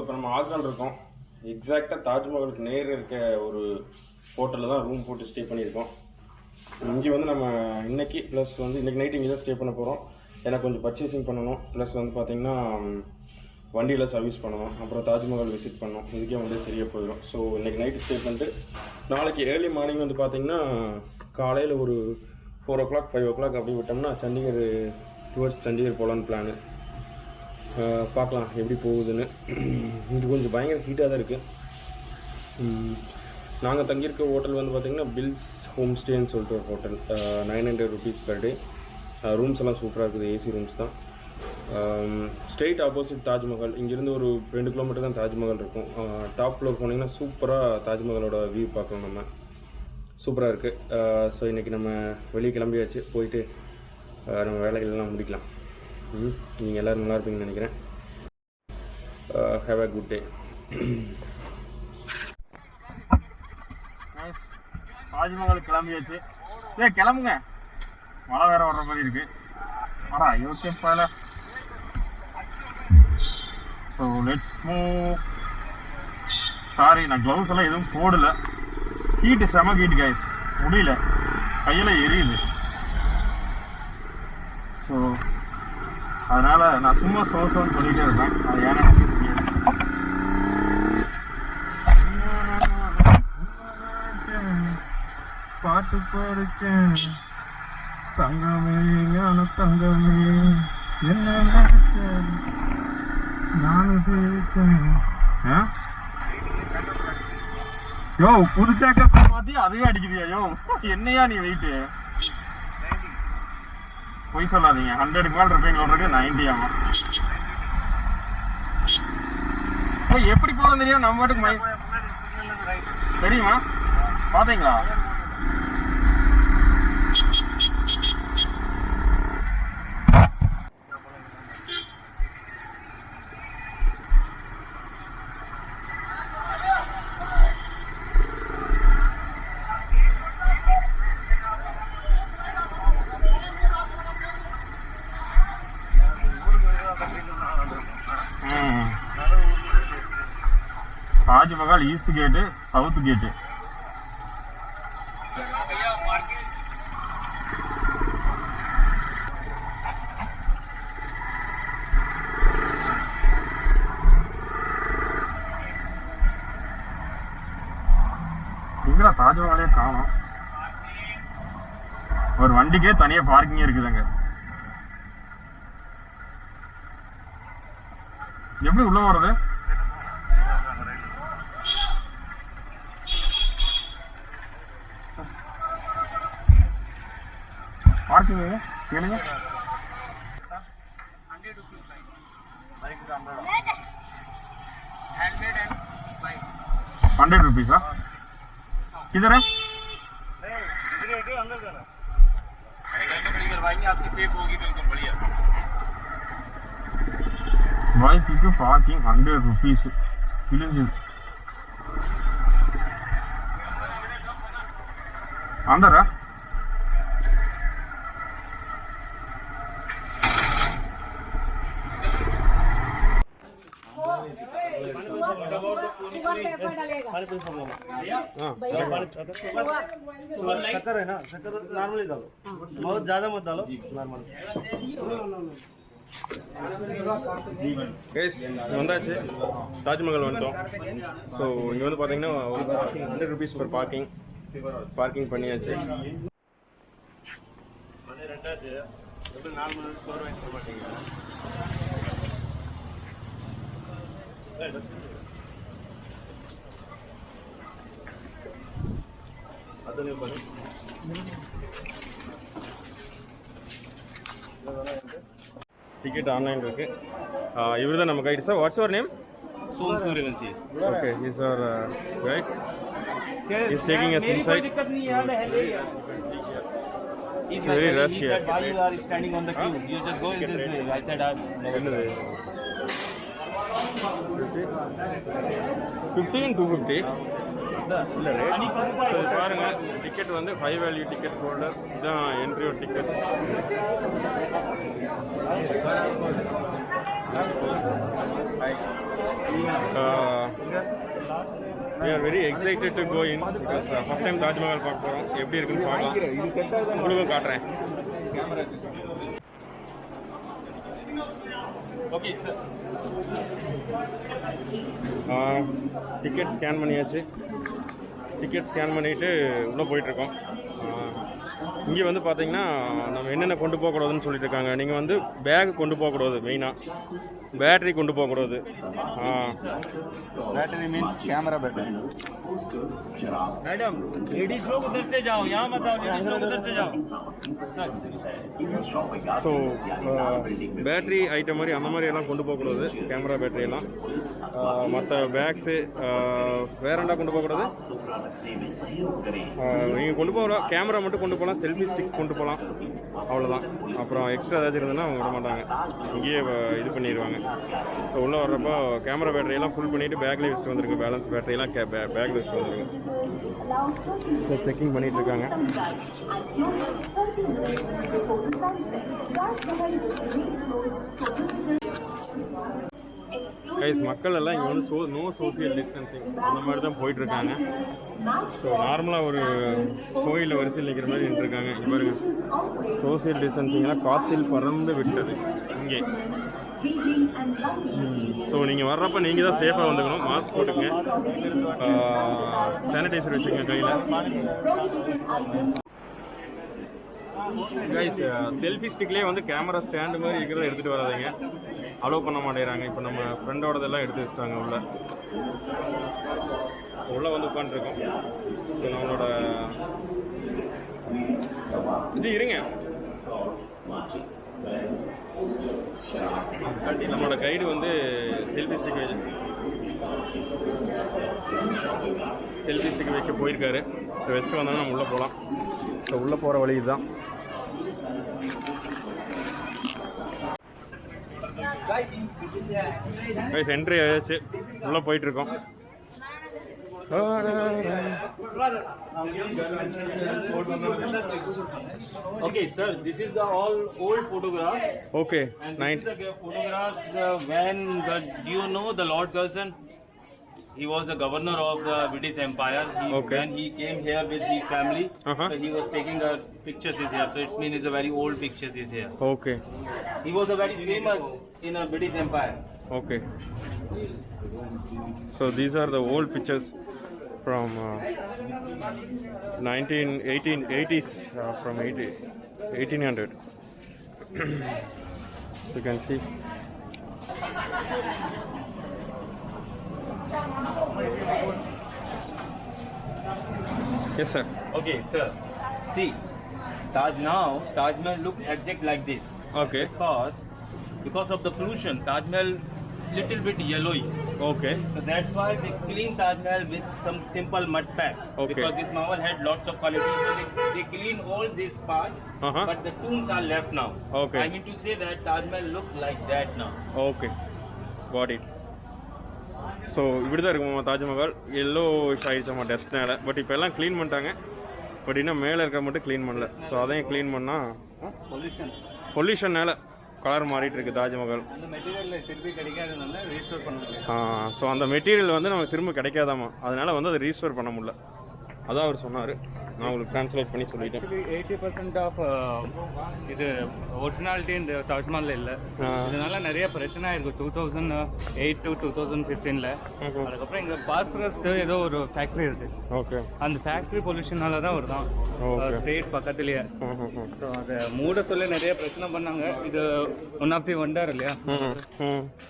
இப்போ நம்ம ஆக்ராவில் இருக்கோம். எக்ஸாக்டாக தாஜ்மஹாலுக்கு நேர் இருக்க ஒரு ஹோட்டலில் தான் ரூம் போட்டு ஸ்டே பண்ணியிருக்கோம். இங்கே வந்து நம்ம இன்றைக்கி ப்ளஸ் வந்து இன்றைக்கி நைட்டு இங்கே தான் ஸ்டே பண்ண போகிறோம். எனக்கு கொஞ்சம் பர்ச்சேசிங் பண்ணணும், ப்ளஸ் வந்து பார்த்திங்கன்னா வண்டியில் சர்வீஸ் பண்ணணும், அப்புறம் தாஜ்மஹால் விசிட் பண்ணணும். இதுக்கே வந்து சரியாக போயிடும். ஸோ இன்றைக்கி நைட்டு ஸ்டே பண்ணிட்டு நாளைக்கு ஏர்லி மார்னிங் வந்து பார்த்திங்கன்னா காலையில் ஒரு 4 o'clock 5 o'clock அப்படி விட்டோம்னா சண்டிகர் டுவர்ட்ஸ் சண்டிகர் போகலான்னு பிளானு. பார்க்கலாம் எப்படி போகுதுன்னு. இது கொஞ்சம் பயங்கர ஹீட்டாக தான் இருக்குது. நாங்கள் தங்கியிருக்க ஹோட்டல் வந்து பார்த்திங்கன்னா பில்ஸ் ஹோம் ஸ்டேன்னு சொல்லிட்டு ஒரு hotel. 900 rupees per day. Rooms எல்லாம் சூப்பராக இருக்குது, ஏசி ரூம்ஸ் தான். Straight opposite Taj Mahal. இங்கேருந்து ஒரு 2 கிலோமீட்டர் தான் தாஜ்மஹால் இருக்கும். டாப் ஃப்ளோர் போனீங்கன்னா சூப்பராக தாஜ்மஹாலோட வியூ பார்க்கலாம். நம்ம சூப்பராக இருக்குது. ஸோ இன்றைக்கி நம்ம வெளியே கிளம்பியாச்சு. போயிட்டு நம்ம வேலைகளெல்லாம் முடிக்கலாம். நீங்கள் எல்லோரும் நல்லா இருப்பீங்கன்னு நினைக்கிறேன். Have a good day. Taj Mahal கிளம்பியாச்சு. கிளம்புங்க, மழை வேற வர்ற மாதிரி இருக்கு. ஆடா ஓகே பல. So let's move. சாரி, நான் க்ளவுஸ் எல்லாம் எதுவும் போடல. ஹீட்டு செம ஹீட் கைஸ், முடியல, கையெல்லாம் எரியுது. ஸோ அதனால் நான் சும்மா சோசோன்னு சொல்லிகிட்டே இருப்பேன். அது ஏன்னா தெரியாது. பாட்டு பாடுச்சேன் தங்கமே, ஞான தங்கமே, என்ன நினைச்சேன் நானும் பேசேன். யோ புதுசாக்க மாற்றி அதுவே அடிக்குதியா? யோ என்னையா நீ வெயிட்டு? பொய் சொல்லாதீங்க. 100க்கு மேலே இருப்பீங்களோருக்கு 90 ஆகும். எப்படி போகணும் தெரியும் நம்ம பாட்டுக்கு தெரியுமா? பார்த்தீங்களா? தாஜ்மஹால் ஈஸ்ட் கேட்டு, சவுத் கேட்டு. இங்க தாஜ்மஹாலே காணோம். ஒரு வண்டிக்கே தனியா பார்க்கிங் இருக்குதுங்க. எப்படி உள்ள வர்றது? பார்க்கிங் கேளுங்க. 100 rupees. किधर है? आपकी सेफ होगी बिल्कुल बढ़िया. भाई क्योंकि पार्किंग 100 rupees अंदर है. शक्कर है ना, शक्कर नॉर्मली डालो, बहुत ज़्यादा मत डालो, नॉर्मल. வந்தாச்சு, தாஜ்மஹால் வந்துட்டோம். ஸோ இங்கே வந்து பார்த்தீங்கன்னா 100 rupees per பார்க்கிங் பண்ணியாச்சு. டிக்கெட் ஆன்லைன் இருக்கு. இவர் தான் நம்ம guide. Sir, what's your name? Soon. Okay, he's our guide. He's taking us inside. It's very rush here. Why you are standing on the queue? You just go in this way. I said I என்னது 50 and 250. இல்லை rate. So பாருங்கள், ticket வந்து 5 value ticket holder. இதுதான் என்ட்ரியோட ticket. We are very excited to go in because first time Taj Mahal பார்க்க போகிறோம். எப்படி இருக்குன்னு பார்க்கலாம். உங்களுக்கும் காட்டுறேன். ஓகே டிக்கெட் ஸ்கேன் பண்ணியாச்சு. டிக்கெட் ஸ்கேன் பண்ணிவிட்டு உள்ளே போயிட்டுருக்கோம். இங்கே வந்து பார்த்தீங்கன்னா நம்ம என்னென்ன கொண்டு போகக்கூடாதுன்னு சொல்லிட்டு இருக்காங்க. நீங்கள் வந்து பேக் கொண்டு போகக்கூடாது, மெயினாக बैटरी கொண்டு போக கூடாது. Battery means camera battery. Madam ladies लोग उधर से जाओ, यहाँ मत आओ, लेडीज लोग उधर से जाओ. ஸோ பேட்ரி ஐட்டம் மாதிரி அந்த மாதிரி எல்லாம் கொண்டு போகக்கூடாது, கேமரா பேட்டரி எல்லாம். மற்ற பேக்ஸு வேற என்ன கொண்டு போகக்கூடாது. நீங்கள் கொண்டு போகலாம், கேமரா மட்டும் கொண்டு போகலாம், செல்ஃபி ஸ்டிக் கொண்டு போகலாம், அவ்வளோதான். அப்புறம் எக்ஸ்ட்ரா ஏதாச்சும் இருந்ததுன்னா அவங்க விட மாட்டாங்க, இங்கேயே இது பண்ணிடுவாங்க. ஸோ உள்ளே வர்றப்போ கேமரா பேட்டரியெல்லாம் ஃபுல் பண்ணிவிட்டு பேக்கில் வச்சுட்டு வந்துருங்க. பேலன்ஸ் பேட்டரியெல்லாம் பேக்கில் வச்சுட்டு வந்துருங்க. ஸோ செக்கிங் பண்ணிகிட்டு இருக்காங்க. கைஸ் மக்கள் எல்லாம் இங்கே வந்து நோ சோசியல் டிஸ்டன்சிங் அந்த மாதிரி தான் போயிட்டுருக்காங்க. ஸோ நார்மலாக ஒரு கோயிலில் வரிசையில் நிற்கிற மாதிரி நின்றுருக்காங்க. இங்கே பாருங்க, சோசியல் டிஸ்டன்சிங்லாம் காற்றில் பறந்து விட்டது இங்கே. ஸோ நீங்கள் வர்றப்போ நீங்கள் தான் சேஃபாக வந்துக்கணும். மாஸ்க் போட்டுங்க, சானிடைசர் வச்சுக்கோங்க கையில். கைஸ் செல்ஃபி ஸ்டிக்லேயே வந்து கேமரா ஸ்டாண்டு மாதிரி இருக்கிறத எடுத்துகிட்டு வராதீங்க, அலோவ் பண்ண மாட்டேங்கிறாங்க. இப்போ நம்ம ஃப்ரெண்டோடதெல்லாம் எடுத்து வச்சுட்டாங்க. உள்ளே வந்து உட்காந்துருக்கோம். இப்போ நம்மளோட இது இருங்க, நம்மளோட கைடு வந்து செல்ஃபி ஸ்டிக் வைக்க போயிருக்காரு. ஸோ வெஸ்ட்டு வந்தாலும் நம்ம உள்ளே போகலாம். ஸோ உள்ளே போகிற வழி இதுதான். என்ட்ரி ஆயாச்சு, உள்ளே போயிட்டுருக்கோம். Okay, sir. This is the all old photographs. Okay, And nice. this is the photographs when do you know the Lord Curzon? He was the governor of the British Empire. Okay. When he came here with his family, Uh-huh. so he was taking the pictures is here. So it means it's a very old pictures is here. Okay, He was a very famous in a British Empire. okay. So these are the old pictures from 1880s, from 1800. You can see. Yes, sir. Okay, sir. See, Taj Mahal look exact like this. Okay. Because of the pollution, Taj Mahal little bit yellowish. Okay. So that's why they clean Taj Mahal with some simple mud pack. Okay. Because this marble had lots of quality, so they clean all this part, Uh-huh. but the tombs are left now. Okay. I mean to say that Taj Mahal look like that now. Okay. Got it. So இப்படி தான் இருக்குமா Taj Mahal. Yellow ஆகிடுச்சாமா டஸ்ட்னால. But இப்போ எல்லாம் clean பண்ணிட்டாங்க. But இன்னும் மேலே இருக்க மட்டும் க்ளீன் பண்ணல. ஸோ அதையும் க்ளீன் பண்ணால் பொல்யூஷன்னால கலர் மாறிட்டு இருக்கு தாஜ்மஹால். அந்த மெட்டீரியல் திருப்பி கிடைக்காதனால ரீஸ்டோர் பண்ண முடியல. ஸோ அந்த மெட்டீரியல் வந்து நமக்கு திரும்ப கிடைக்காதாமா, அதனால வந்து அதை ரீஸ்டோர் பண்ண முடியல. அதான் அவர் சொன்னார். நான் உங்களுக்கு ட்ரான்ஸ்லேட் பண்ணி சொல்லிட்டேன். 80% ஆஃப் இது ஒரிஜினாலிட்டி இந்த தாஜ்மஹால் இல்லை. இதனால நிறைய பிரச்சனை ஆயிருக்கு 2008 to 2015. அதுக்கப்புறம் இங்கே பாஸ்பரஸ்ட் ஏதோ ஒரு ஃபேக்ட்ரி இருக்கு. ஓகே. அந்த ஃபேக்ட்ரி பொல்யூஷனால தான் வருதான் ஸ்டேட் பக்கத்துலேயே. ஸோ அதை மூட சொல்ல நிறைய பிரச்சனை பண்ணாங்க. இது ஒன் ஆஃப் தி வண்டர் இல்லையா,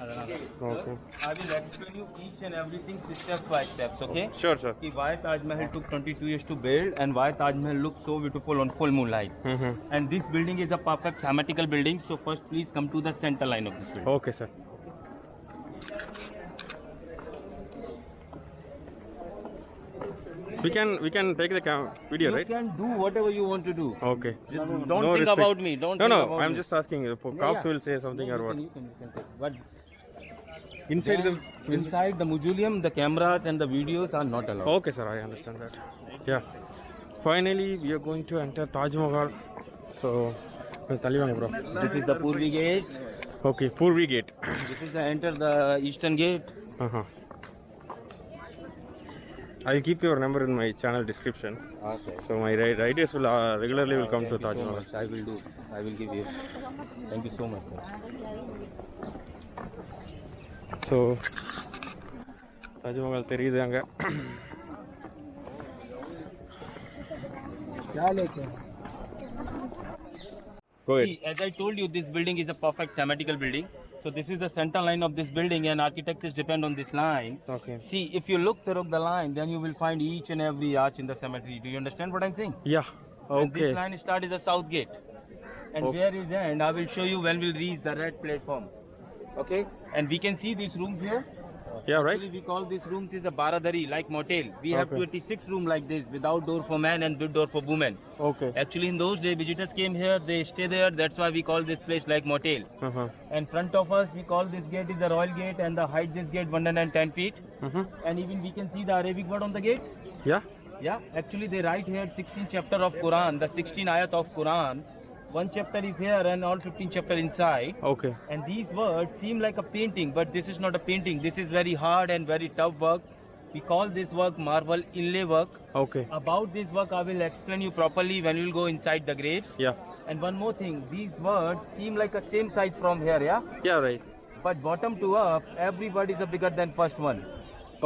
அதனால. Okay. I will explain you each and everything step by steps, okay? Sure, sir. See why Taj Mahal took 22 years to build and why Taj Mahal looks so beautiful on full moonlight. And this building is a perfect symmetrical building. So first, please come to the center line of this building. Okay, sir. We can take the video, right? You can do whatever you want to do. Okay. Don't No think restrict- about me. Don't No, think no. about I'm me. just asking. Cops will say something or what? You can take. But Inside the. inside the mausoleum, the cameras and the videos are not allowed. Okay, sir. I understand that. Yeah. Finally, we are going to enter Taj Mahal. So, tell me, bro. This is the Purvi gate. Okay, Purvi Gate. This is the enter the eastern gate. I'll keep your number in my channel description. Okay. So my riders will regularly will come to Taj Mahal. I will do. I will give you. Thank you so much, sir. So Taj Mahal தெரியுது அங்க. Go ahead. See, as I told you, this building is a perfect symmetrical building. So this is the center line of this building, and architects depend on this line. Okay. See, if you look through the line, then you will find each and every arch in the cemetery. Do you understand what I'm saying? Yeah. And Okay. this line start is the south gate. And where is the end? I will show you when we'll reach the red platform. Okay? And we can see these rooms here. Yeah, right. Actually, we call these rooms is a baradari, like motel. We have Okay. 26 rooms like this, without door for man and with door for women. Okay. Actually, in those days, visitors came here, they stay there. That's why we call this place like motel. And front of us, we call this gate is the royal gate, and the height this gate 110 feet. And even we can see the Arabic word on the gate. Yeah. Yeah, actually they write here 16 chapter of Quran, the 16 ayat of Quran. One chapter is here and all 15 chapter inside. Okay. And these words seem like a painting, but this is not a painting. This is very hard and very tough work. We call this work marble inlay work. Okay. About this work, I will explain you properly when we will go inside the graves. Yeah. And one more thing, these words seem like a same size from here, yeah? Yeah, right. But bottom to up, every word is a bigger than first one.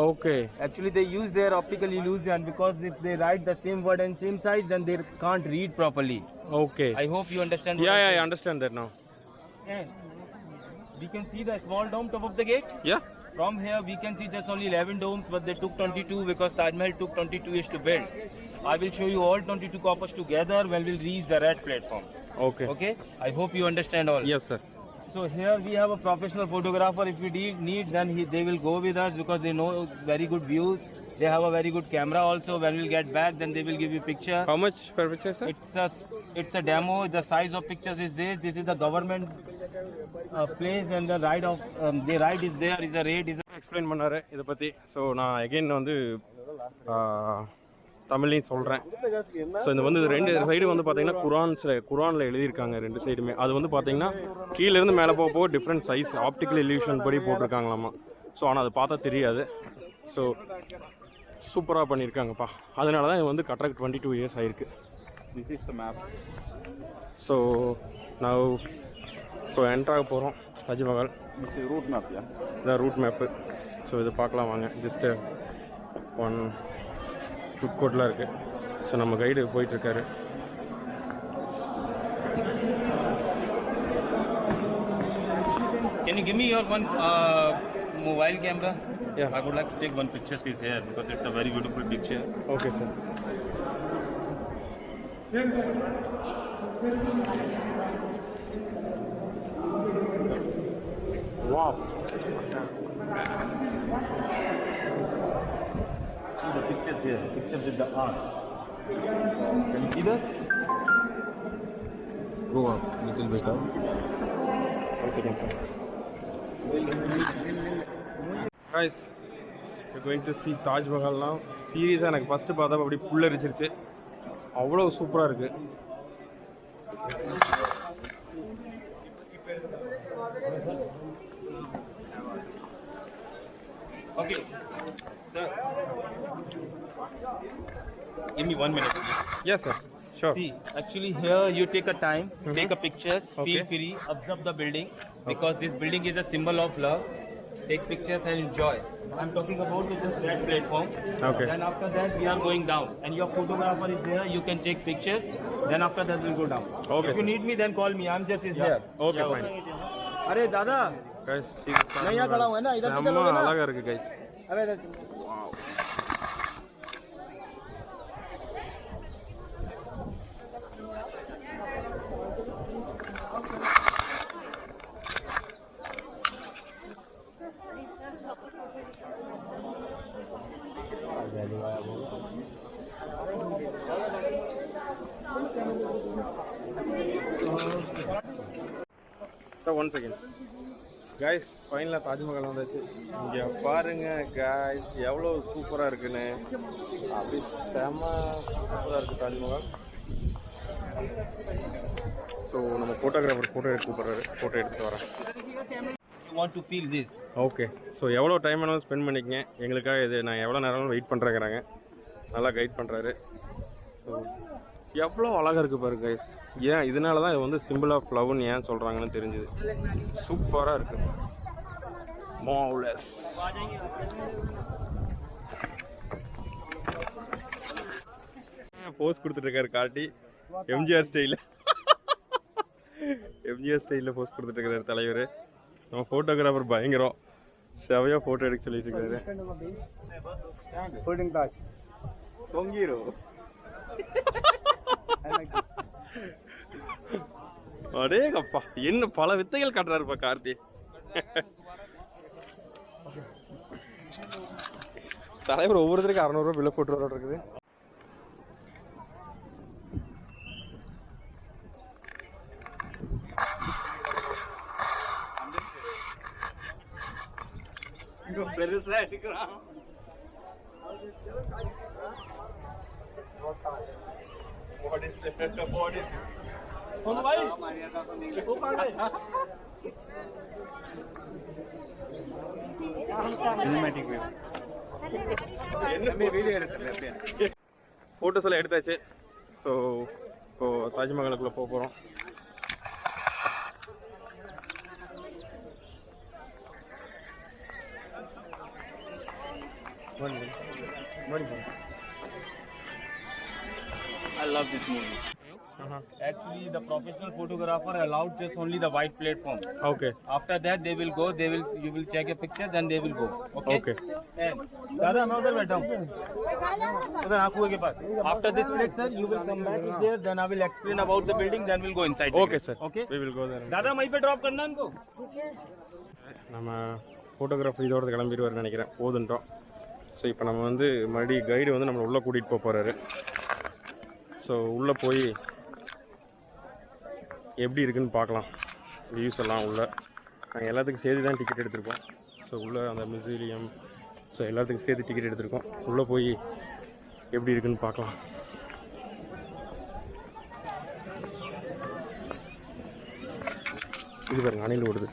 Okay. Actually, they use their optical illusion, because if they write the same word and same size, then they can't read properly. Okay. I hope you understand. What Yeah, I'm yeah, I saying. understand that now. And we can see the small dome top of the gate. Yeah. From here, we can see just only 11 domes, but they took 22 because Taj Mahal took 22 years to build. I will show you all 22 coppers together when we'll reach the red platform. Okay. Okay? I hope you understand all. Yes, sir. So here we have a professional photographer. If we need, then they will go with us, because they know very good views. They have a very good camera also. When we'll get back, then they will give you picture. How much per picture, sir? It's a demo. The size of pictures is this. This is the government place, and the ride of the ride is there. Is a rate is. Explain பண்ணாரு இதை பற்றி. So நான் again வந்து தமிழ்லையும் சொல்கிறேன். So இந்த வந்து ரெண்டு சைடு வந்து பார்த்தீங்கன்னா குரானில் எழுதியிருக்காங்க ரெண்டு சைடுமே. அது வந்து பார்த்தீங்கன்னா கீழேருந்து மேலே போக டிஃப்ரெண்ட் சைஸ் ஆப்டிக்கல் இல்யூஷன் படி போட்டிருக்காங்களாமா. ஸோ ஆனால் அது பார்த்தா தெரியாது. ஸோ சூப்பராக பண்ணியிருக்காங்கப்பா. அதனால தான் இது வந்து கட்டுறக்கு 22 இயர்ஸ் ஆயிருக்கு. This is the map. So நான் இப்போ என்ட்ராக போகிறோம் தாஜ்மஹால். Route map. இதான் ரூட் மேப்பு. ஸோ இது பார்க்கலாம் வாங்க. ஜஸ்ட்டு ஒன் ஃபுட் கோர்ட்லாம் இருக்குது. ஸோ நம்ம guide போயிட்டுருக்காரு. Can you give me your one mobile camera? Yeah. I would like to take one picture is here, because it's a very beautiful picture. Okay sir. Wow. See the pictures here, pictures with the arch. Can you see that? Go up, little bit up. 1 second, sir. Guys, we're going to see Taj Mahal now. Seriously, எனக்கு first பார்த்தா அப்படி புல்லரிச்சிருச்சு. அவ்வளோ சூப்பராக இருக்குது. Okay. Sir, give me 1 minute. Yes, sir. Sure. See, actually here you take a time, take a pictures, Okay. feel free, observe the building, because this building is a symbol of love. Take pictures and enjoy. I'm talking about this red platform. Okay. Then after that we are going down, and your photographer is there. You can take pictures. Then after that we'll go down. Okay, If you sir. need me, then call me. I'm just here. Okay, fine. अरे दादा, Guys, see मैं यहाँ खड़ा हूँ है ना, इधर से செம்ம चलोगे ना? அழகாக இருக்குது guys. अरे इधर So 1 second. Guys, ஃபைனலாக தாஜ்மஹால் வந்தாச்சு. இங்கே பாருங்க guys, எவ்வளோ சூப்பராக இருக்குன்னு. அப்படி செம்ம சூப்பராக இருக்குது தாஜ்மஹால். ஸோ நம்ம ஃபோட்டோகிராஃபர் ஃபோட்டோ எடுத்து போகிறாரு, ஃபோட்டோ எடுத்து வரேன். You want to feel this. Okay, so எவ்வளோ டைம் வேணாலும் ஸ்பெண்ட் பண்ணிக்கங்க எங்களுக்காக. இது நான் எவ்வளோ நேரம் வெயிட் பண்ணுறேங்கிறாங்க, நல்லா கைட் பண்ணுறாரு. ஸோ எவ்வளோ அழகாக இருக்குது பாருங்க கைஸ். ஏன் இதனால தான் இது வந்து சிம்பிள் ஆஃப் லவ்னு ஏன் சொல்கிறாங்கன்னு தெரிஞ்சுது. சூப்பராக இருக்குது. மார்வெலஸ். போஸ் கொடுத்துட்ருக்காரு காட்டி, எம்ஜிஆர் ஸ்டைலில். எம்ஜிஆர் ஸ்டைலில் போஸ் கொடுத்துட்ருக்காரு தலைவர். நம்ம ஃபோட்டோகிராஃபர் பயங்கரம் செவையாக ஃபோட்டோ எடுக்க சொல்லிட்டு இருக்காரு. அடேங்கப்பா, என்ன பல வித்தைகள் காட்டுறாருப்பா கார்த்தி. தலைவர் ஒவ்வொருத்தருக்கு 600 ரூபா பில்லை போட்டு வர இருக்குது. பெருசா எடுக்கிறான். ஃபோட்டோஸ் எல்லாம் எடுத்தாச்சு. ஸோ இப்போ தாஜ்மஹாலுக்குள்ளே போக போகிறோம். I love this movie. Actually, the professional photographer allowed just only the white platform. Okay After that, they will go. You will check a picture, then they will go. Okay. Okay. And दादा मैं उधर बैठा हूँ. उधर आँखों के पास. After this place, sir, you will come back there. Then I will explain about the building. Then we'll go inside. Okay sir. Okay. we will go there. दादा वहीं पे drop करना इनको. நம்ம ஃபோட்டோகிராஃபர் இதோட கிளம்பிடுவார்னு நினைக்கிறேன். போதுன்ட்டோம். ஸோ இப்போ நம்ம வந்து மறுபடியும் கைடு வந்து நம்மளை உள்ளே கூட்டிகிட்டு போக போகிறாரு. ஸோ உள்ளே போய் எப்படி இருக்குன்னு பார்க்கலாம். வியூஸ் எல்லாம் உள்ள நாங்கள் எல்லாத்துக்கும் சேர்த்து தான் டிக்கெட் எடுத்திருக்கோம். ஸோ உள்ளே அந்த மியூசியம், ஸோ எல்லாத்துக்கும் சேர்த்து டிக்கெட் எடுத்திருக்கோம். உள்ளே போய் எப்படி இருக்குன்னு பார்க்கலாம். இது பாருங்க, அணில் ஓடுது.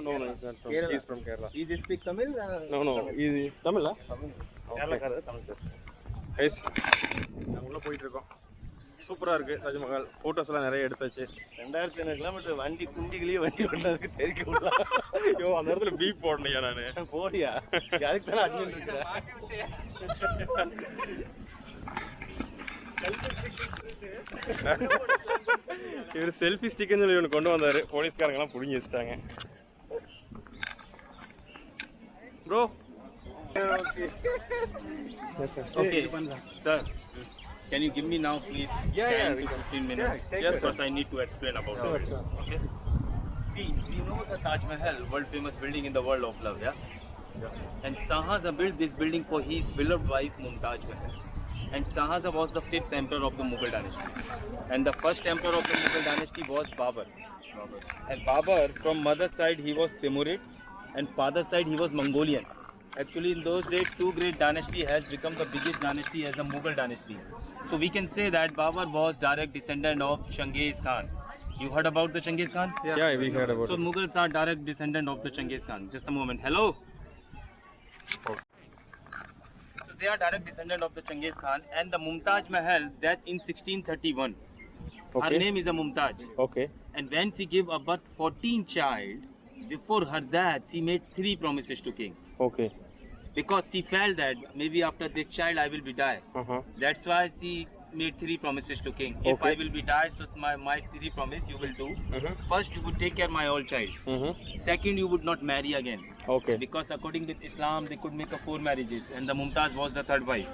No, it's not from. He's from Kerala. Is he speak Tamil? No. Is Tamil? Kerala Tamil sir. Guys, நாங்கள் உள்ளே போயிட்டுருக்கோம். சூப்பராக இருக்குது தாஜ்மஹால். ஃபோட்டோஸ் எல்லாம் நிறைய எடுத்தாச்சு. 2000 கிலோமீட்டர் வண்டி குண்டிகளையும் வண்டி ஓட்டுறதுக்கு தெரிவிக்க விடலாம். ஐயோ, அந்த இடத்துல பீப் போடணையா நான் போடியா, அதுக்கு தானே அட்மின் இருக்கிறேன். இவர் செல்ஃபி ஸ்டிக்குன்னு சொல்லி ஒன்று கொண்டு வந்தார். போலீஸ்காரங்கெல்லாம் பிடிங்கி வச்சுட்டாங்க. Bro Okay, sir. Can you give me now, please? 10-15 minutes. Yes, because I need to explain about it. Okay. See, you know the Taj Mahal, world famous building in the world of love, yeah? And Shahjahan built this building for his beloved wife Mumtaz Mahal. And Shahjahan was the 5th emperor of the Mughal dynasty. And the first emperor of the Mughal dynasty was Babur. And Babur, from mother's side, he was Timurid, and father's side, he was Mongolian. Actually, in those days, two great dynasty has become the biggest dynasty as the Mughal dynasty. So we can say that Babur was direct descendant of Genghis Khan. You heard about the Genghis Khan? Yeah, we heard about So it. Mughals are direct descendant of the Genghis Khan. Just a moment. Hello. So they are direct descendant of the Genghis Khan, and the Mumtaz Mahal that in 1631. Her Okay. name is a Mumtaz, Okay. and when she gave a birth 14 child, before her death she made 3 promises to king, Okay. because she felt that maybe after this child I will be die. That's why she made 3 promises to king. If Okay. I will be die, so my 3 promise you will do. First, you would take care my old child. Second, you would not marry again, Okay. because according with Islam they could make a 4 marriages, and the Mumtaz was the third wife.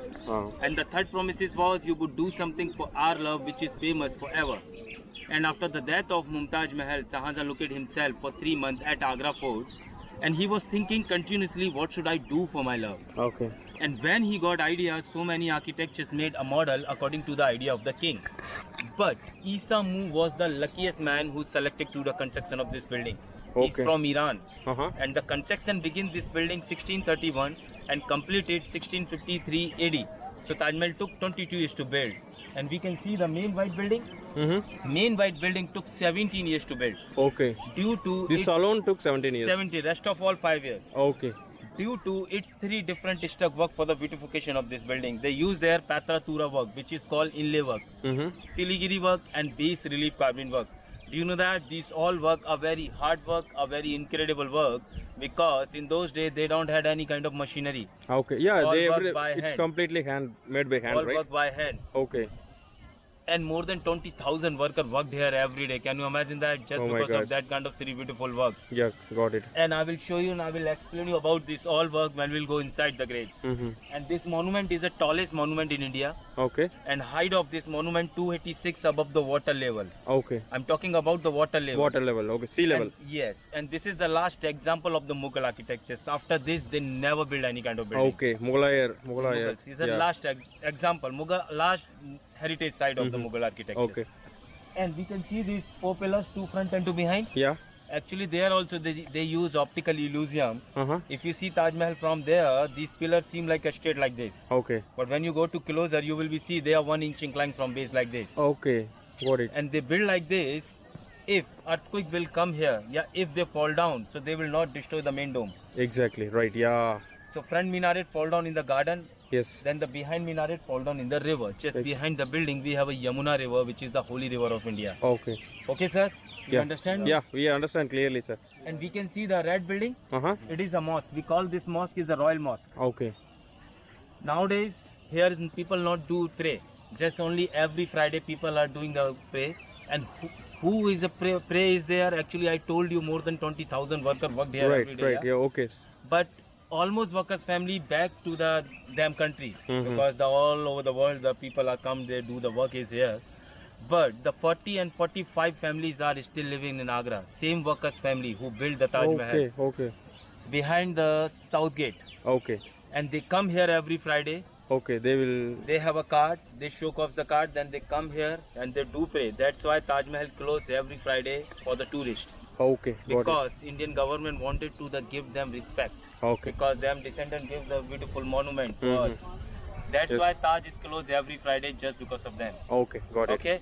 And the third promises was you would do something for our love which is famous forever. And after the death of Mumtaz Mahal, Shahjahan looked at himself for 3 months at Agra Fort, and he was thinking continuously, what should I do for my love? Okay. And when he got ideas, so many architects made a model according to the idea of the king. But Isa Mu was the luckiest man who selected to the construction of this building. He's Okay. from Iran. Uh-huh. And the construction began this building 1631 and completed 1653 AD. So Taj Mahal took 22 years to build. And we can see the main white building. Main white building took 17 years to build. Okay. Due to This its alone took 17 years. 70, rest of all 5 years. Okay. Due to its 3 different struck work for the beautification of this building, they use their Patra Tura work, which is called inlay work, filigree work, and base relief carving work. Do you know that these all work are very hard work, are very incredible work, because in those days they don't had any kind of machinery. Okay. Yeah, All they work by it's hand. completely made by hand, All right? work by hand. Okay. And more than 20,000 workers worked here every day. Can you imagine that? Just Oh my because God. of that kind of 3 beautiful works. Yeah, got it. And I will show you and I will explain you about this all work when we'll go inside the graves. And this monument is the tallest monument in India, Okay. and height of this monument 286 above the water level. Okay. I'm talking about the water level. Water level. Okay. Sea level. And yes, and this is the last example of the Mughal architectures. After this, they never build any kind of building. Okay. Mughal. Mughals is the last example, last heritage site of the Mughal architecture. Okay. And we can see these 4 pillars, 2 front and 2 behind. Yeah. Actually, there also they use optical illusion. Uh-huh. If you see Taj Mahal from there, these pillars seem like a straight like this. Okay. But when you go to closer, you will be see they are 1 inch inclined from base like this. Okay. Got it. And they build like this. If earthquake will come here, if they fall down, so they will not destroy the main dome. Exactly. Right. Yeah. So front minaret fall down in the garden, Yes. then the behind minaret fall down in the river. Just behind the building, we have a Yamuna river, which is the holy river of India. Okay. Okay, sir? You Yeah. understand? Yeah, we understand clearly, sir. And we can see the red building. Uh-huh. It is a mosque. We call this mosque is a royal mosque. Okay. Nowadays, here people not do pray. Just only every Friday people are doing the pray. And who is a pray is there? Actually, I told you more than 20,000 workers worked here Right. every day. Right. Yeah. Okay. But almost workers family back to the them countries, Mhm. because all over the world the people are come, they do the work is here. But the 40 and 45 families are still living in Agra. Same workers family who built the Taj Mahal Okay. Okay. behind the south gate. Okay. And they come here every Friday. Okay. They will. They have a card, they show off the card, then they come here and they do pray. That's why Taj Mahal closed every Friday for the tourists. Okay. Got Because Indian government wanted to give them respect. it. Okay. Because them descendants give the beautiful monument to us. That's Yes. why Taj is closed every Friday, just because of them. Okay. Got it. Okay.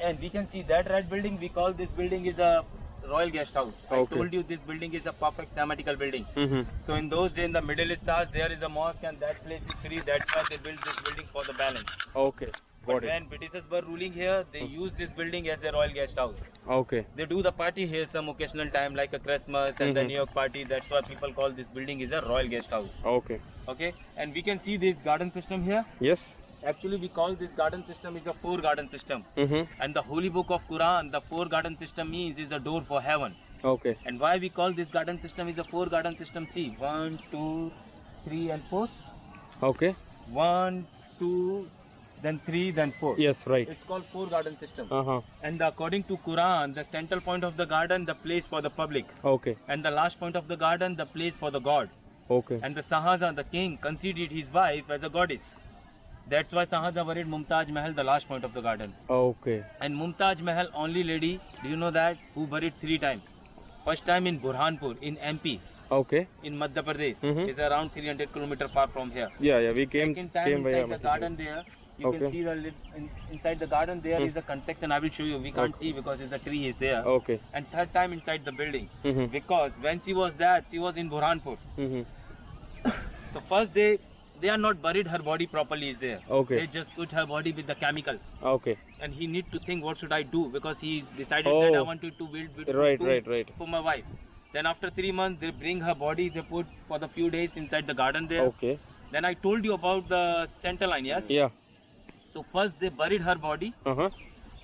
And we can see that red building. We call this building is a royal guest house. Okay. I told you this building is a perfect symmetrical building. Mm-hmm. So in those days, in the Middle East, there is a mosque and that place is free. That's why they built this building for the balance. Okay. But Got it. when Britishers were ruling here, they used this building as a royal guest house. Okay. They do the party here some occasional time, like a Christmas and the New York party. That's why people call this building is a royal guest house. Okay. Okay, and we can see this garden system here. Yes. Actually, we call this garden system is a 4 garden system. Mm-hmm. And the holy book of Quran, the 4 garden system means is a door for heaven. Okay. And why we call this garden system is a 4 garden system? See, 1, 2, 3 and 4. Okay. 1, 2, then 3, then 4. Yes. Right. It's called 4 garden system. Uh-huh. And according to Quran, the central point of the garden, the place for the public. Okay. And the last point of the garden, the place for the god. Okay. And the Shahjahan, the king, considered his wife as a goddess. That's why Shahjahan buried Mumtaz Mahal, the last point of the garden. Okay. And Mumtaz Mahal, only lady, do you know that, who buried 3 times? First time in Burhanpur, in MP. Okay. in Madhya Pradesh. Mhm. It's around 300 kilometers far from here. Yeah, we came Second time by inside the garden there, you Okay. can see inside the garden there is a construction. I will show you. We can't see because the tree is there. Okay. And third time inside the building, Mhm. because when she was there, she was in Burhanpur. Mhm. So first they are not buried her body properly is there. Okay. They just put her body with the chemicals. Okay. And he need to think what should I do, because he decided that I Oh. wanted to build beautiful Right, tomb right. for my wife. Then after 3 months they bring her body, they put for the few days inside the garden there. Okay. Then I told you about the center line, yes? Yeah. So first they buried her body, Uh-huh.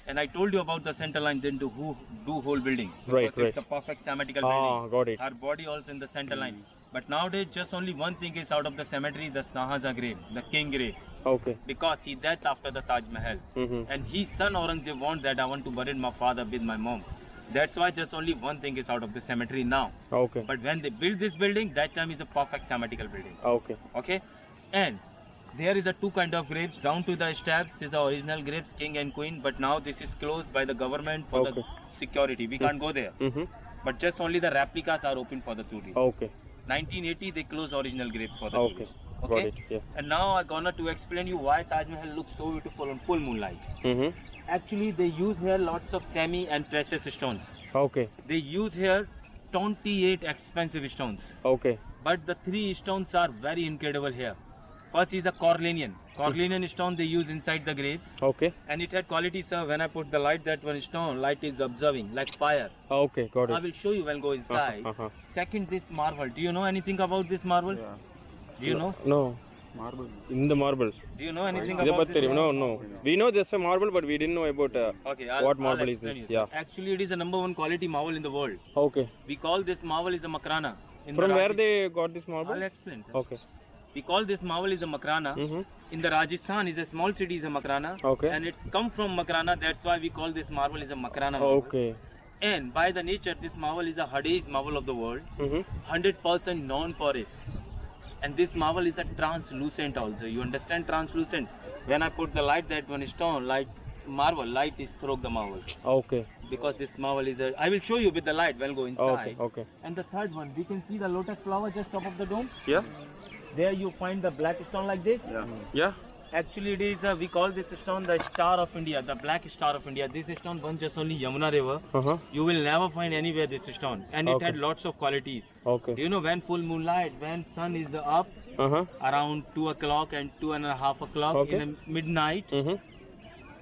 and I told you about the center line, then do whole building. Right, Because it's right. a perfect symmetrical building. Got it. Her body also in the center line. But nowadays just only one thing is out of the cemetery, the Shahjahan grave, the king grave. Okay. Because he died after the Taj Mahal. Mhm. And his son Aurangzeb want that I want to bury my father with my mom. That's why just only one thing is out of the cemetery now. Okay. But when they build this building, that time is a perfect symmetrical building. Okay. Okay? And there is a two kind of graves. Down to the steps is the original graves, king and queen. But now this is closed by the government for Okay. the security. We can't go there. Mhm. But just only the replicas are open for the tourists. Okay. 1980 they close original graves for the Okay. tourists. Got Okay? it. Yeah. And now I'm gonna to explain you why Taj Mahal looks so beautiful on full moonlight. Mhm. Actually, they use here lots of semi and precious stones. Okay. They use here 28 expensive stones. Okay. But the three stones are very incredible here. First is a Corlenian. Corlenian stone they use inside the graves. Okay. And it had quality, sir. When I put the light, that one stone, light is observing, like fire. Okay. Got I it. will show you when go inside. Uh-huh. Second, this marble. Do you know anything about this marble? Do you know? No. In the marbles. Do you know anything இதை about பத்தி this தெரியும். marble? No. We know just a marble, but we didn't know about Okay, what marble is explain this. you, sir. Yeah. Actually, it is the number one quality marble in the world. Okay. We call this marble is a Makrana. In From the where they got this I'll marble? explain, sir. Okay. We call this marble is a Makrana. Mhm. In the Rajasthan is a small city is a Makrana. Okay. And it's come from Makrana. That's why we call this marble is a Makrana marble. Okay. And by the nature, this marble is a hardest marble of the world. Mhm. 100% non-porous. And this marble is a translucent also. You understand translucent? When I put the light, that one stone, light marble, light is through the marble. Okay. Because this marble is a... I will show you with the light. We'll go inside. Okay. Okay. And the third one, we can see the lotus flower just top of the dome. Yeah. There you find the black stone like this. Yeah. Actually, it is we call this stone the Star of India, the Black Star of India. This stone runs just only Yamuna River. Uh-huh. You will never find anywhere this stone, and it Okay. had lots of qualities. Okay. Do you know when full moonlight, when sun is up Uh-huh. around 2 o'clock and 2.5 o'clock Okay. in the midnight, Mhm.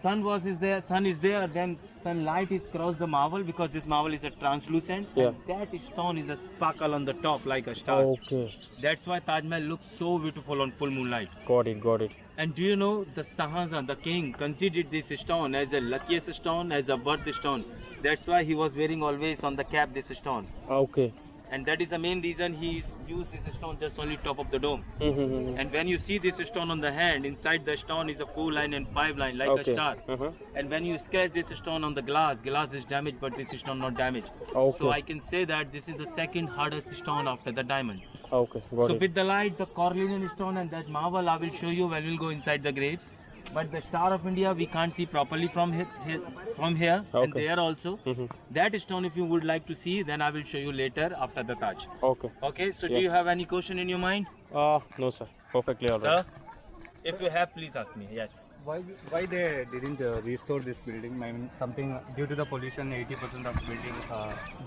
sun is there, then sunlight is cross the marble because this marble is a translucent. Yeah. And that stone is a sparkle on the top like a star. Okay. That's why Taj Mahal looks so beautiful on full moonlight. Got it. Got it. And do you know the Shahjahan, the king, considered this stone as a luckiest stone, as a birth stone. That's why he was wearing always on the cap this stone. Okay. And that is the main reason he used this stone just only top of the dome. Mhm. And when you see this stone on the hand, inside the stone is a 4 line and 5 line like Okay. a star. Uh-huh. And when you scratch this stone on the glass is damaged, but this stone not damaged. Okay. So I can say that this is the second hardest stone after the diamond. Okay. Got So it. with the light, the Corlenian stone and that marble, I will show you when we'll go inside the graves. But the Star of India, we can't see properly from here and Okay. there also. Mhm. That stone, if you would like to see, then I will show you later after the Taj. Okay. Okay, so do Yeah. you have any question in your mind? No, sir. Perfectly all Sir, right. if you have, please ask me. Yes. Why they didn't restore this building? I mean, something due to the pollution, 80% of building.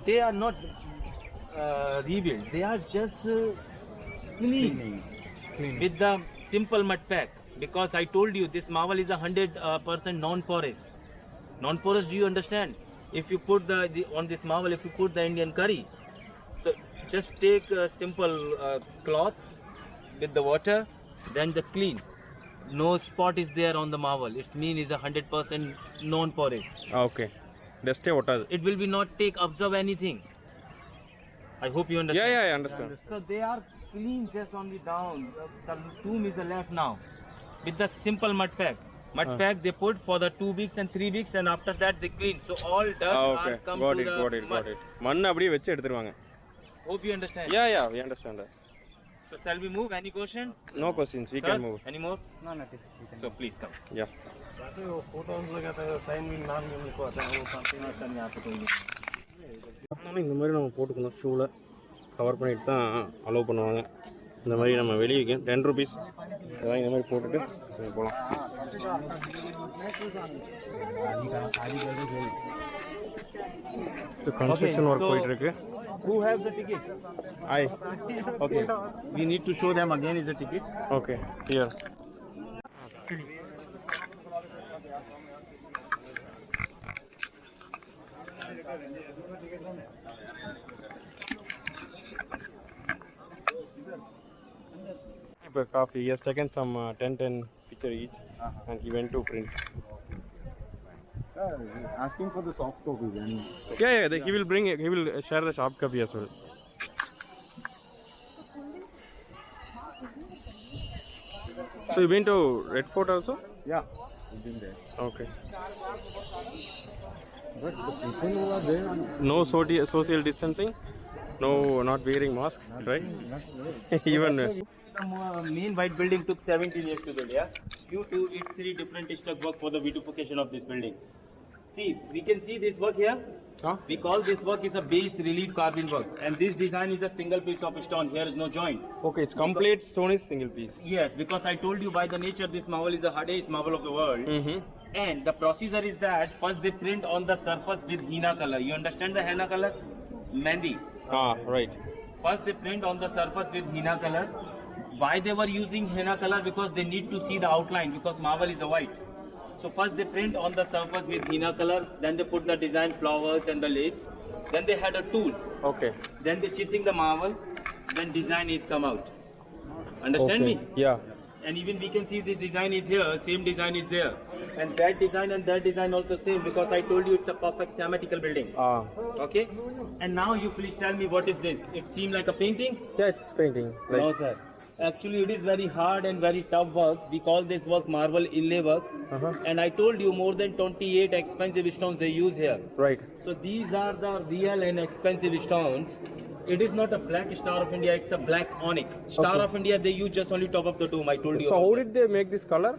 They are not rebuilt. They are just clean with the simple mud pack. Because I told you this marble is 100% non-porous. Non-porous, do you understand? If you put on this marble, if you put the Indian curry, so just take a simple cloth with the water, then the clean. No spot is there on the marble. Its mean is 100% non-porous. Okay. Dust ஒட்டாது. It will be not observe anything. I hope you understand. Yeah, I understand. So they are clean just only down. The tomb is left now with the simple mud pack. Mud pack they put for the 2 weeks and 3 weeks, and after that they clean. So all dust Okay. are come Got to it. the Got it. mud. Got it. மண்ணை அப்படியே வச்சு எடுத்துருவாங்க. Hope you understand. Yeah, we understand that. So shall we move? Any question? No questions. We Sir, can move. Any more? No, nothing. So please come. Yeah. Something இந்த மாதிரி நம்ம போட்டுக்கணும் ஷூவில் cover பண்ணிட்டு தான் அலோவ் பண்ணுவாங்க. இந்த மாதிரி நம்ம வெளியே 10 rupees இதெல்லாம் இந்த மாதிரி போட்டுட்டு போகலாம். கன்ஸ்ட்ரக்ஷன் ஒர்க் போயிட்டு இருக்கு. Who have the ticket? Okay. We need to show them again is the ticket. Okay. Here. Coffee. He has taken some 10 picture each, and he went to print. Asking for the soft copy then. Yeah. He will bring. He will share the soft copy as well. So you been to Red Fort also? Yeah, we've been there. Okay. But the people who are there are No social distancing. No, not wearing mask, right? Even. The main white building took 17 years to build, yeah? Due to its 3 different struck work for the beautification of this building. See, we can see this work here. Huh? We call this work is a base relief carving work. And this design is a single piece of stone. Here is no joint. Okay, it's complete stone is single piece. Yes, because I told you by the nature this marble is the hardest marble of the world. Mm-hmm. And the procedure is that first they print on the surface with henna color. You understand the henna color? Mehndi. Right. First they print on the surface with henna color. Why they were using henna color? Because they need to see the outline because marble is a white. So first they print on the surface with henna color, then they put the design flowers and the leaves. Then they had a tools. Okay. Then they chising the marble, then design is come out. Understand Okay. me? Yeah. And even we can see this design is here, same design is there. And that design also same because I told you it's a perfect symmetrical building. Okay? And now you please tell me what is this? It seems like a painting? Yeah, it's painting. No sir. Actually it is very hard and very tough work. We call this work marble inlay work. And I told you more than 28 expensive stones they use here. Right. So these are the real and expensive stones. It is not a black Star of India, it's a black onyx. Star of India they use just only top of the dome. I told you. So how about did they make this color?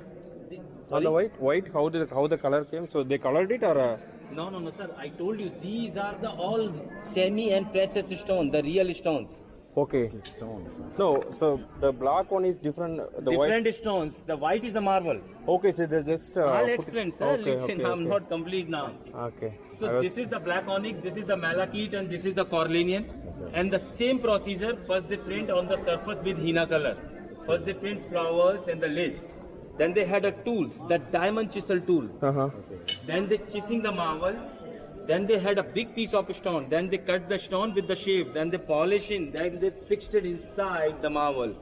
that. On the Sorry? white? How the color came? So they colored it or? No sir. I told you these are the all semi and precious stone, the real stones. Okay. No, so the black one is different. The Different stones. The white is a marble. white. Okay, so they just. I'll explain, sir. Okay, Listen, okay, I'm okay. not complete now. Okay. So this is the black onyx, this is the malachite, and this is the cornelian. And the same procedure. First they print on the surface with henna color. First they print flowers and the leaves. Then they had a tools, the diamond chisel tool. Then they chising the marble. Then they had a big piece of stone. Then they cut the stone with the shape. Then they polish it. Then they fixed it inside the marble.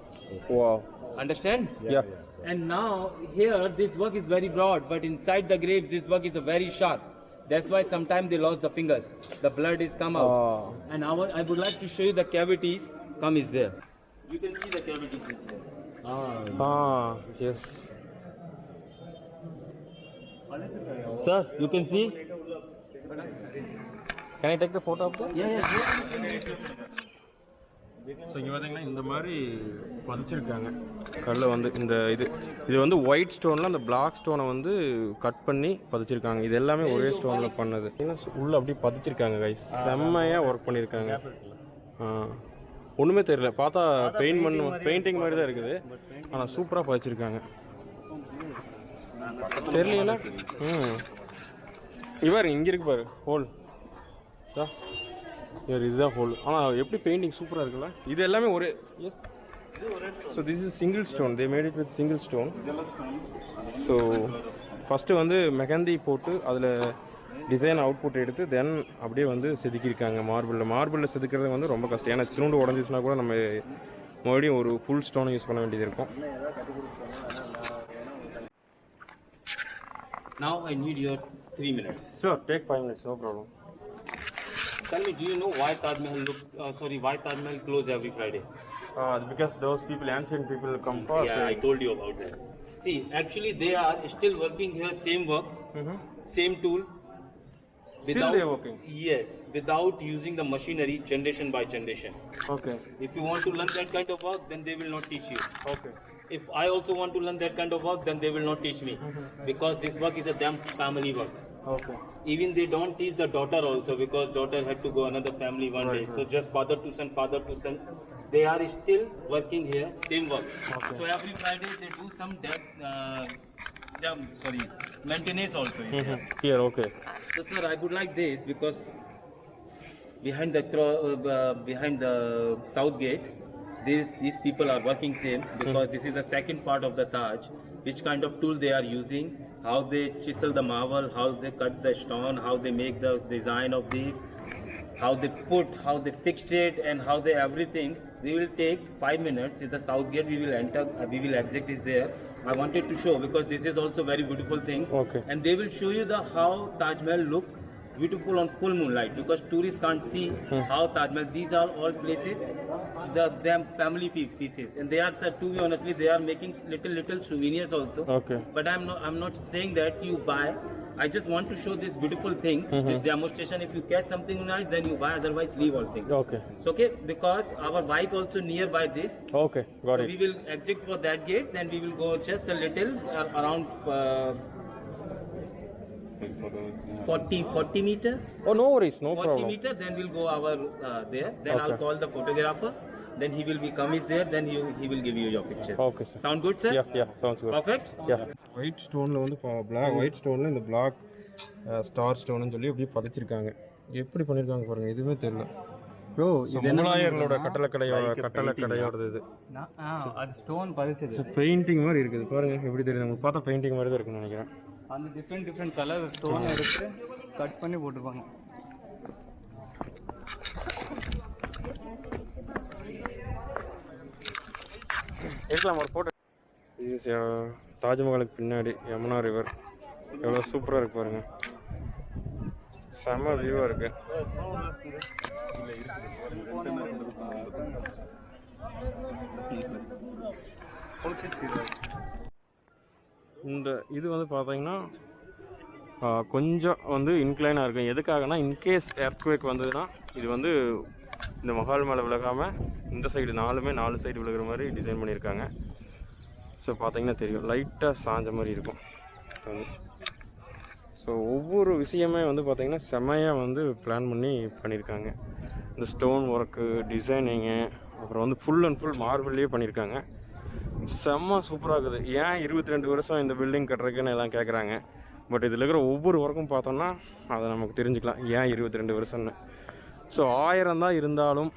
Wow. Understand? Yeah. And now here this work is very broad, but inside the grapes this work is a very sharp. That's why sometimes they lost the fingers. The blood is come out. And I would like to show you the cavities. Come is there. You can see the cavities is there. Yes. Sir, you can see? Can I take the photo of that? Yeah. So இங்கே பார்த்தீங்கன்னா இந்த மாதிரி பதிச்சிருக்காங்க கல்லை வந்து இது வந்து white ஸ்டோனில் அந்த black ஸ்டோனை வந்து கட் பண்ணி பதிச்சிருக்காங்க. இது எல்லாமே ஒரே ஸ்டோனில் பண்ணது. உள்ளே அப்படியே பதிச்சிருக்காங்க கைஸ். செம்மையாக ஒர்க் பண்ணியிருக்காங்க. ஒன்றுமே தெரியல, பார்த்தா பெயிண்டிங் மாதிரி தான் இருக்குது, ஆனால் சூப்பராக பதிச்சிருக்காங்க. தெரியல. இவர் இங்கே இருக்கு பாரு ஹோல். இதுதான் ஹோல். ஆனால் எப்படி பெயிண்டிங் சூப்பராக இருக்குல்ல. இது எல்லாமே ஒரே. So this is single stone. They made it with single stone. So first வந்து மெஹந்தி போட்டு அதில் டிசைன் அவுட்புட் எடுத்து தென் அப்படியே வந்து செதுக்கியிருக்காங்க மார்பிளில் செதுக்கிறது வந்து ரொம்ப கஷ்டம். ஏன்னா சிறுண்டு உடஞ்சிச்சுன்னா கூட நம்ம மறுபடியும் ஒரு ஃபுல் ஸ்டோனை யூஸ் பண்ண வேண்டியது இருக்கும். Now I need your 3 minutes. Sure, take 5 minutes, no problem. Tell me, do you know why Taj Mahal close every Friday? Because those people, ancient people, come for. Yeah, I told you about that. See, actually they are still working here, same work, same tool. Still they are working? Yes, without using the machinery, generation by generation. Okay. If you want to learn that kind of work, then they will not teach you. Okay. If I also want to learn that kind of work, then they will not teach me. Because this work is a damn family work. Okay. Even they don't teach the daughter also because daughter had to go another family one day. So just father to son. They are still working here, same work. Okay. So every Friday they do some maintenance also is here. Here, okay. So sir, I would like this because behind the south gate, these people are working same because this is the second part of the Taj. Which kind of tool they are using, how they chisel the marble, how they cut the stone, how they make the design of these, how they fixed it, and how they everything. We will take 5 minutes. In the south gate, we will enter. We will exit is there. I wanted to show because this is also very beautiful things. Okay. And they will show you the how Taj Mahal look beautiful on full moonlight because tourists can't see how Taj Mahal. These are all places, them family pieces, and they are, sir, to be honestly, they are making little souvenirs also. Okay. But I'm not saying that you buy. I just want to show these beautiful things. This demonstration. If you catch something nice, then you buy. Otherwise, leave all things. Okay. So, okay, because our bike also nearby this. Okay, got So it. we will exit for that gate. Then we will go just a little around 40 meter. Oh, no worries, no 40 problem. meter. Then we'll go our there. Then I'll Okay. call the photographer. Then he will become is there. Then he will give you your pictures. Okay, sir. Sound good, sir? Yeah, sounds good. Perfect. Yeah. White ஸ்டோனில் வந்து white ஸ்டோனில் இந்த black star ஸ்டோன்னு சொல்லி அப்படியே பதிச்சிருக்காங்க. எப்படி பண்ணியிருக்காங்க பாருங்க, எதுவுமே தெரியல. ப்ரோ, முகலாயர்களோட கட்டளக்கடையோடது இது. அது ஸ்டோன் பதிச்சது. பெயிண்டிங் மாதிரி இருக்குது பாருங்க, எப்படி தெரியுது உங்களுக்கு? பார்த்தா பெயிண்டிங் மாதிரி தான் இருக்குன்னு நினைக்கிறேன். அந்த டிஃப்ரெண்ட் கலர் ஸ்டோன் எடுத்து கட் பண்ணி போட்டுருப்பாங்க. எடுக்கலாம் ஒரு ஃபோட்டோ. இது தாஜ்மஹாலுக்கு பின்னாடி யமுனா ரிவர் எவ்வளோ சூப்பராக இருக்கு பாருங்க. செம்ம வியூவாக இருக்கு. இந்த இது வந்து பார்த்தீங்கன்னா கொஞ்சம் வந்து இன்க்ளைனாக இருக்கும். எதுக்காகனா இன்கேஸ் எர்த்குவேக் வந்ததுன்னா இது வந்து இந்த மஹால் மேலே விலகாமல் இந்த சைடு நாலு சைடு விழுகிற மாதிரி டிசைன் பண்ணியிருக்காங்க. ஸோ பார்த்தீங்கன்னா தெரியும், லைட்டாக சாஞ்ச மாதிரி இருக்கும். ஸோ ஒவ்வொரு விஷயமே வந்து பார்த்திங்கன்னா செம்மையாக வந்து பிளான் பண்ணி பண்ணியிருக்காங்க. இந்த ஸ்டோன் ஒர்க்கு, டிசைனிங்கு, அப்புறம் வந்து ஃபுல் அண்ட் ஃபுல் மார்பிள்லேயே பண்ணியிருக்காங்க. செம்ம சூப்பராக இருக்குது. ஏன் 22 வருஷம் இந்த பில்டிங் கட்டுறதுக்குன்னு எல்லாம் கேட்குறாங்க. பட் இதில் இருக்கிற ஒவ்வொரு ஒர்க்கும் பார்த்தோன்னா அதை நமக்கு தெரிஞ்சுக்கலாம் ஏன் 22 வருஷம்னு. ஸோ 1000 தான் இருந்தாலும்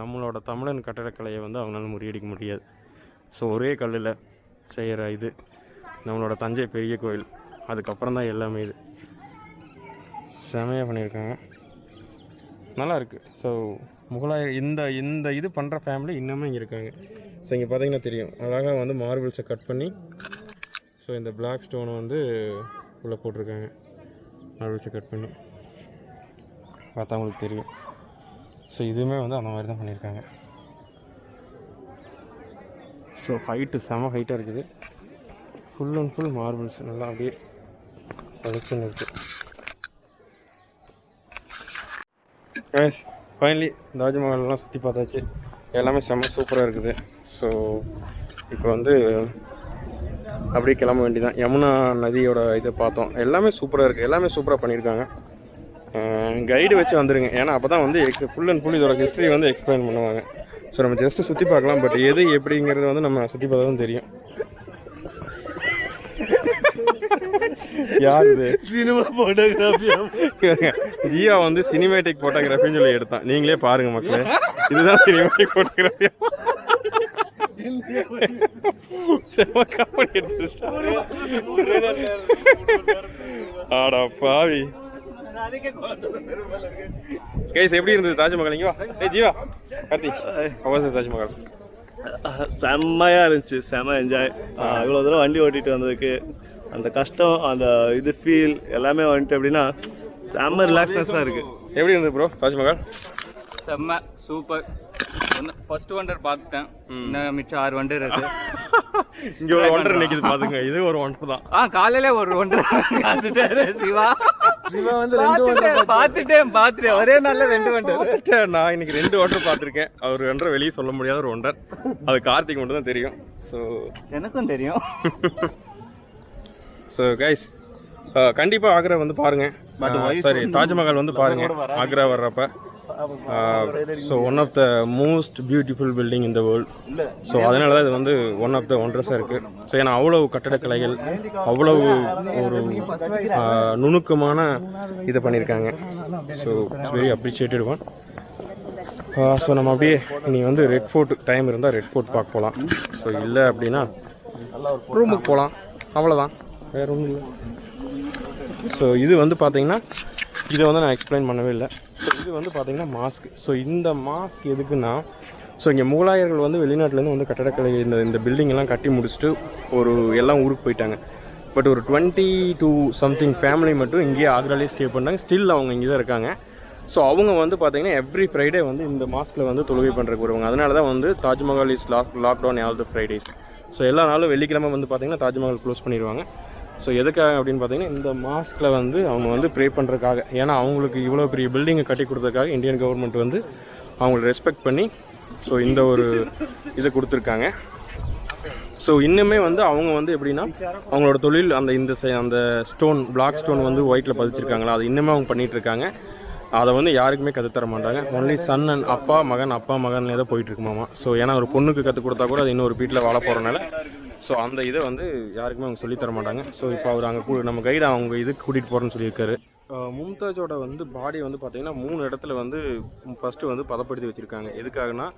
நம்மளோட தமிழன் கட்டடக்கலையை வந்து அவங்களால முறியடிக்க முடியாது. ஸோ ஒரே கல்லில் செய்கிற இது நம்மளோட தஞ்சை பெரிய கோயில், அதுக்கப்புறம் தான் எல்லாமே இது செமையாக பண்ணியிருக்காங்க. நல்லா இருக்குது. ஸோ முகலாய இந்த இது பண்ணுற ஃபேமிலி இன்னுமே இங்கே இருக்காங்க. ஸோ இங்கே பார்த்தீங்கன்னா தெரியும், அழகாக வந்து மார்பிள்ஸை கட் பண்ணி ஸோ இந்த பிளாக் ஸ்டோனை வந்து உள்ளே போட்டிருக்காங்க. மார்பிள்ஸை கட் பண்ணி பார்த்தா உங்களுக்கு தெரியும். ஸோ இதுவுமே வந்து அந்த மாதிரி தான் பண்ணியிருக்காங்க. ஸோ ஹைட்டு செம ஹைட்டாக இருக்குது. ஃபுல் அண்ட் ஃபுல் மார்பிள்ஸ் நல்லா அப்படியே பளிச்சுன்னு இருக்குது. ஃபைனலி தாஜ்மஹால்லாம் சுற்றி பார்த்தாச்சு. எல்லாமே செம்ம சூப்பராக இருக்குது. ஸோ இப்போ வந்து அப்படியே கிளம்ப வேண்டியதான். யமுனா நதியோட இதை பார்த்தோம். எல்லாமே சூப்பராக இருக்குது, எல்லாமே சூப்பராக பண்ணியிருக்காங்க. கைடு வச்சு வந்துடுங்க, ஏன்னா அப்போ தான் வந்து ஃபுல் அண்ட் ஃபுல் இதோட ஹிஸ்ட்ரி வந்து எக்ஸ்பிளைன் பண்ணுவாங்க. ஸோ நம்ம ஜஸ்ட்டு சுற்றி பார்க்கலாம், பட் எது எப்படிங்கிறது வந்து நம்ம சுற்றி பார்த்தா தான் தெரியும். யார் இது? Cinema photography. ஜியா வந்து சினிமேட்டிக் ஃபோட்டோகிராஃபின்னு சொல்லி எடுத்தான். நீங்களே பாருங்க மக்களே, இதுதான் சினிமேட்டிக் ஃபோட்டோகிராஃபி. ஆடா பாவி. கைஸ் எப்படி இருந்தது தாஜ்மஹால்? இங்கே வா. ஏய் ஜீவா, கார்த்தி, அவசர தாஜ்மஹால் செம்மையாக இருந்துச்சு, செம்ம என்ஜாய். இவ்வளோ தூரம் வண்டி ஓட்டிகிட்டு வந்ததுக்கு அந்த கஷ்டம், அந்த இது ஃபீல் எல்லாமே வந்துட்டு எப்படின்னா செம்ம ரிலாக்ஸ்னஸாக இருக்குது. எப்படி இருந்தது ப்ரோ தாஜ்மஹால்? செம்ம சூப்பர். ஃபர்ஸ்ட் ஒண்டர் பார்த்துட்டேன், இன்னும் மிச்சம் 6 ஒண்டர் இருக்கு. இங்கே ஒரு ஒண்டர் நிற்கிது பாத்துங்க, இது ஒரு ஒண்டர் தான். காலையில ஒரு ஒண்டர் பார்த்துட்டாரு சிவா. சிவா வந்து 2 ஒண்டர் பார்த்துட்டேன் ஒரே நாள்ல 2 ஒண்டர். நான் இன்னைக்கு 2 ஒண்டர் பார்த்துருக்கேன். அவர் ஒன்றரை வெளியே சொல்ல முடியாத ஒரு ஒண்டர், அது கார்த்திக் மட்டும் தான் தெரியும். ஸோ எனக்கும் தெரியும். ஸோ கைஸ், கண்டிப்பாக ஆக்ரா வந்து பாருங்கள். சாரி, தாஜ்மஹால் வந்து பாருங்கள் ஆக்ரா வர்றப்ப. So one of the most beautiful building in the world. So அதனால தான் இது வந்து ஒன் ஆஃப் த ஒன்ட்ரஸாக இருக்குது. ஸோ ஏன்னா அவ்வளவு கட்டடக்கலைகள், அவ்வளவு ஒரு நுணுக்கமான இதை பண்ணியிருக்காங்க. So it's very appreciated one. So நம்ம அப்படியே நீ வந்து ரெட் ஃபோர்ட் டைம் இருந்தால் ரெட் ஃபோர்ட் பார்க்க போகலாம். ஸோ இல்லை அப்படின்னா ரூமுக்கு போகலாம், அவ்வளோதான், வேறு ஒன்றும் இல்லை. ஸோ இது வந்து பார்த்தீங்கன்னா இதை வந்து நான் எக்ஸ்பிளைன் பண்ணவே இல்லை. ஸோ இது வந்து பார்த்தீங்கன்னா மாஸ்க். ஸோ இந்த மாஸ்க் எதுக்குன்னா, ஸோ இங்கே முகலாயர்கள் வந்து வெளிநாட்டிலேருந்து வந்து கட்டடக்கலை இந்த பில்டிங் எல்லாம் கட்டி முடிச்சுட்டு ஒரு எல்லாம் ஊருக்கு போயிட்டாங்க. பட் ஒரு 22 சம்திங் ஃபேமிலி மட்டும் இங்கேயே ஆக்ராலே ஸ்டே பண்ணாங்க. ஸ்டில் அவங்க இங்கே தான் இருக்காங்க. ஸோ அவங்க வந்து பார்த்தீங்கன்னா எவ்ரி ஃப்ரைடே வந்து இந்த மாஸ்கில் வந்து தொழுகை பண்ணுறதுக்கு வருவாங்க. அதனால தான் வந்து Taj Mahal is lockdown all the Fridays. So எல்லா நாளும் வெள்ளிக்கிழமை வந்து பார்த்தீங்கன்னா தாஜ்மஹால் க்ளோஸ் பண்ணிடுவாங்க. ஸோ எதுக்காக அப்படின்னு பார்த்தீங்கன்னா இந்த மாஸ்கில் வந்து அவங்க வந்து ப்ரே பண்ணுறதுக்காக. ஏன்னா அவங்களுக்கு இவ்வளோ பெரிய பில்டிங்கை கட்டி கொடுத்ததுக்காக இந்தியன் கவர்மெண்ட் வந்து அவங்களை ரெஸ்பெக்ட் பண்ணி ஸோ இந்த ஒரு இதை கொடுத்துருக்காங்க. ஸோ இன்னுமே வந்து அவங்க வந்து எப்படின்னா அவங்களோட தொழில் அந்த ஸ்டோன் பிளாக் ஸ்டோன் வந்து ஒயிட்டில் பதிச்சிருக்காங்களா, அது இன்னுமே அவங்க பண்ணிகிட்ருக்காங்க. அதை வந்து யாருக்குமே கற்றுத்தர மாட்டாங்க. ஒன்லி சன் அண்ட் அப்பா மகன்லேயே தான் போயிட்டுருக்குமாமா. ஸோ ஏன்னா ஒரு பொண்ணுக்கு கற்றுக் கொடுத்தா கூட அது இன்னொரு வீட்டில் வாழ போகிறனால ஸோ அந்த இதை வந்து யாருக்குமே அவங்க சொல்லித்தர மாட்டாங்க. ஸோ இப்போ அவர் அங்கே நம்ம கைடு அவங்க இதுக்கு கூட்டிகிட்டு போகிறேன்னு சொல்லியிருக்காரு. மும்தாஜோட வந்து பாடி வந்து பார்த்திங்கன்னா 3 இடத்துல வந்து ஃபஸ்ட்டு வந்து பதப்படுத்தி வச்சுருக்காங்க. எதுக்காகனா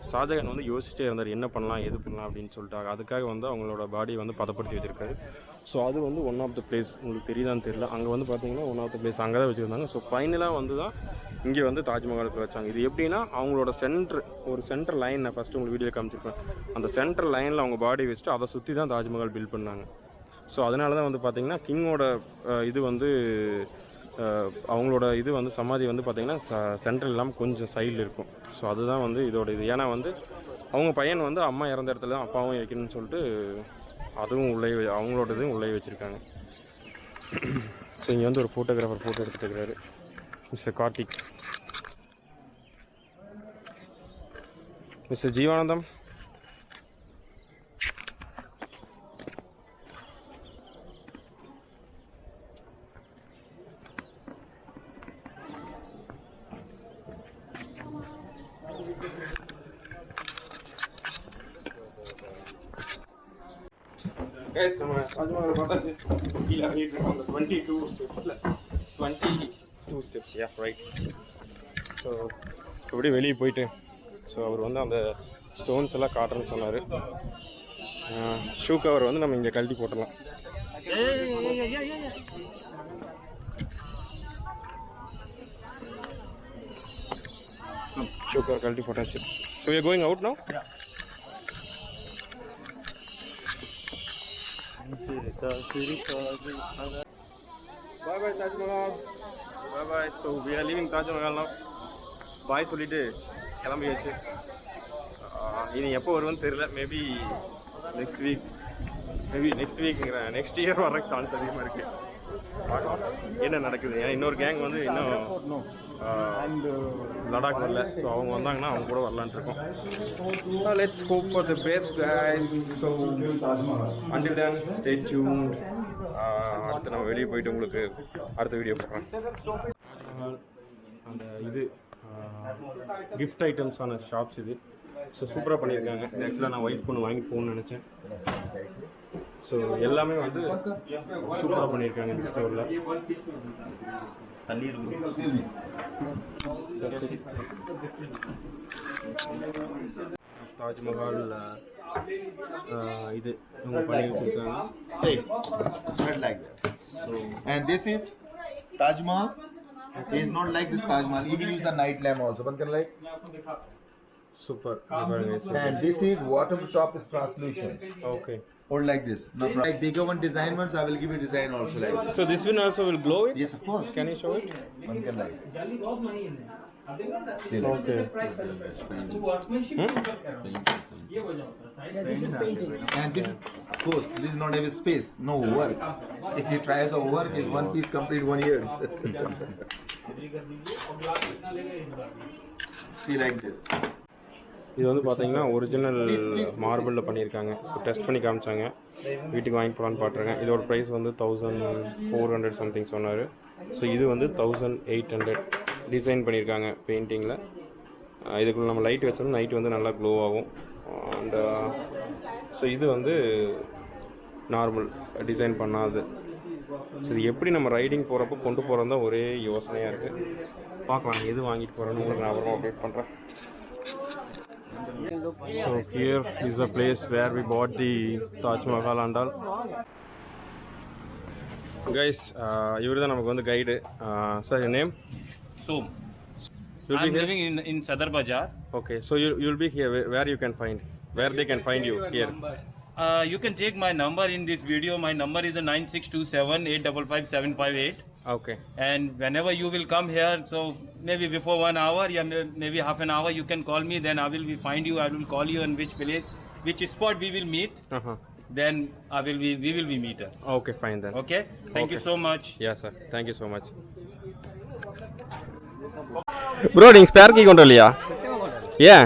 ஷாஜகான் வந்து யோசிச்சே இருந்தார் என்ன பண்ணலாம் எது பண்ணலாம் அப்படின்னு சொல்லிட்டாங்க. அதுக்காக வந்து அவங்களோட பாடியை வந்து பதப்படுத்தி வச்சுருக்காரு. ஸோ அது வந்து ஒன் ஆஃப் த பிளேஸ், உங்களுக்கு தெரியுதான்னு தெரியல, அங்கே வந்து பார்த்தீங்கன்னா ஒன் ஆஃப் த பிளேஸ் அங்கே தான் வச்சுருந்தாங்க. ஸோ ஃபைனலாக வந்து தான் இங்கே வந்து தாஜ்மஹாலுக்கு வச்சாங்க. இது எப்படின்னா அவங்களோட ஒரு சென்ட்ரல் லைன், நான் ஃபஸ்ட்டு உங்களுக்கு வீடியோ காமிச்சிருப்பேன், அந்த சென்ட்ரல் லைனில் அவங்க பாடி வச்சுட்டு அதை சுற்றி தான் தாஜ்மஹால் பில்ட் பண்ணாங்க. ஸோ அதனால தான் வந்து பார்த்திங்கன்னா கிங்கோட இது வந்து அவங்களோட இது வந்து சமாதி வந்து பார்த்திங்கன்னா சென்ட்ரல் இல்லாமல் கொஞ்சம் சைடில் இருக்கும். ஸோ அதுதான் வந்து இதோட இது. ஏன்னா வந்து அவங்க பையன் வந்து அம்மா இறந்த இடத்துல தான் அப்பாவும் வைக்கணும்னு சொல்லிட்டு அதுவும் உள்ளே அவங்களோட இதுவும் உள்ளே வச்சுருக்காங்க. ஸோ இங்கே வந்து ஒரு ஃபோட்டோகிராஃபர் ஃபோட்டோ எடுத்துகிட்டு இருக்கிறாரு, mister Karthik. Mister Jeevanandam, guys நம்ம தாஜ்மஹால் பார்த்தாச்சு. கீழே இறங்கிட்டு இருக்கோம் அந்த 22 ஸ்டெப்ஸ். Yeah right. ஸோ இப்படி வெளியே போயிட்டு ஸோ அவர் வந்து அந்த ஸ்டோன்ஸ் எல்லாம் காட்டுறேன்னு சொன்னார். ஷூ கவர் வந்து நம்ம இங்கே கழட்டி போட்டலாம். ஷூ கவர் கழட்டி போட்டாச்சு. So we are going out now. Bye bye Taj Mahal. Bye bye. So we are leaving Taj Mahal now. Bye சொல்லிட்டு கிளம்பியாச்சு. இனி எப்போ வருவோன்னு தெரியல. மேபி நெக்ஸ்ட் வீக்ங்கிற நெக்ஸ்ட் இயர் வர சான்ஸ் அதிகமாக இருக்குது. பார்க்கலாம் என்ன நடக்குது. ஏன்னா இன்னொரு கேங் வந்து இன்னும் லடாக் வரல. ஸோ அவங்க வந்தாங்கன்னா அவங்க கூட வரலான்ட்டு இருக்கோம். Let's hope for the best guys. So until then stay tuned. அடுத்து நம்ம வெளியே போயிட்டு உங்களுக்கு அடுத்த வீடியோ பார்க்குறேன். அந்த இது கிஃப்ட் ஐட்டம்ஸான ஷாப்ஸ் இது. ஸோ சூப்பராக பண்ணியிருக்காங்க. ஆக்சுவலாக நான் ஒய்ஃப் ஒன்று வாங்கி போகணும்னு நினச்சேன். ஸோ எல்லாமே வந்து சூப்பராக பண்ணியிருக்காங்க இந்த ஸ்டோரில். தாஜ்மஹால் இது அவங்க பண்ணி வச்சுருக்காங்க. like that. And this is Taj Mahal. It is not like this Taj Mahal. You can use the night lamp also. But can lights? Super. And this is water top is translucent. Okay. Or like this. No problem. Like bigger one design ones, I will give you design also like this. So this one also will glow it? Yes, of course. Can you show it? One can light. Okay. And this is, of course, this is not have a space. No work. If you try the work, is one piece complete 1 year. See like this. இது வந்து பார்த்தீங்கன்னா original மார்பிளில் பண்ணியிருக்காங்க. So test பண்ணி காமிச்சாங்க, வீட்டுக்கு வாங்கிட்டு போகலான்னு பார்த்துருக்கேன். இதோட ப்ரைஸ் வந்து 1400 சம்திங் சொன்னார். ஸோ இது வந்து 1800 டிசைன் பண்ணியிருக்காங்க பெயிண்டிங்கில். இதுக்குள்ள நம்ம லைட் வச்சோம்னா நைட் வந்து நல்லா க்ளோ ஆகும். அண்ட் ஸோ இது வந்து நார்மல் டிசைன் பண்ணாது. ஸோ இது எப்படி நம்ம ரைடிங் போகிறப்போ கொண்டு போகிறது தான் ஒரே யோசனையாக இருக்குது. பார்க்கலாம் எது வாங்கிட்டு போகிறேன்னு உங்களுக்கு நான் அப்புறம் அப்டேட் பண்ணுறேன். So here is the place where we bought the Taj Mahal and all. Guys, இவர் தான் நமக்கு வந்து guide. Sir, your name? Som. You'll I'm be here? living in Sadar Bazaar. Okay, so you'll be here. Where you can find? Where they can find you here? You can take my number in this video. My number is 9627855758. Okay. And whenever you will come here, so maybe before 1 hour, yeah, maybe half an hour, you can call me. Then I will find you. I will call you in which place, which spot we will meet. Then we will be meeter. Okay, fine then. Okay. Thank you so much. Yeah, sir. Thank you so much. Bro, நீங்க spare key கொண்டு வரலையா? ஏன்?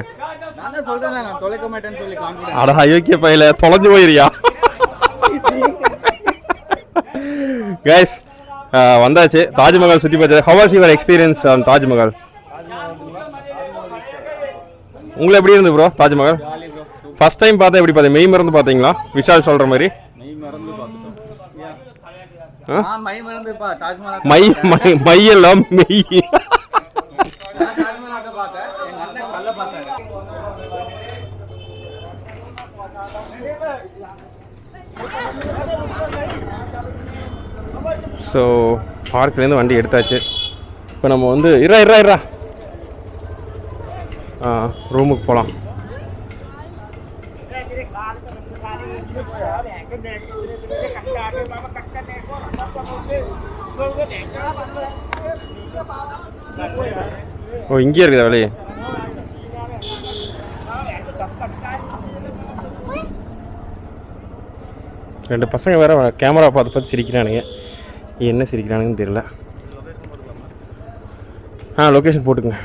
நான் தான் சொல்றேன் நான் தொலைக்க மாட்டேன்னு சொல்லி கான்ஃபிடன்ஸ். அட அயோக்கிய பையல தொலைஞ்சு போயிரியா? Guys, வந்தாச்சு தாஜ்மஹால் சுற்றி பார்த்து. How was your experience on Taj Mahal? உங்களுக்கு எப்படி இருந்தது ப்ரோ தாஜ்மஹால்? ஃபர்ஸ்ட் டைம் பார்த்தா எப்படி பார்த்தீங்க? மெய் மறந்து பார்த்தீங்களா விஷால் சொல்கிற மாதிரி? மெய் மறந்து பார்த்துட்டோம். நான் மெய் மறந்து தாஜ்மஹால் மையெல்லாம் மெய். தாஜ்மஹால் பார்த்தேன். எங்க அண்ணன் கல்ல பார்த்தாரு. ஸோ பார்க்லேருந்து வண்டி எடுத்தாச்சு. இப்போ நம்ம வந்து இரா ரூமுக்கு போகலாம். ஓ இங்கே இருக்குதா வேலையே? ரெண்டு பசங்க வேறு கேமரா பார்த்து சிரிக்கிறானுங்க. என்ன சிரிக்கிறானுங்கன்னு தெரியல. லொக்கேஷன் போட்டுக்குங்க.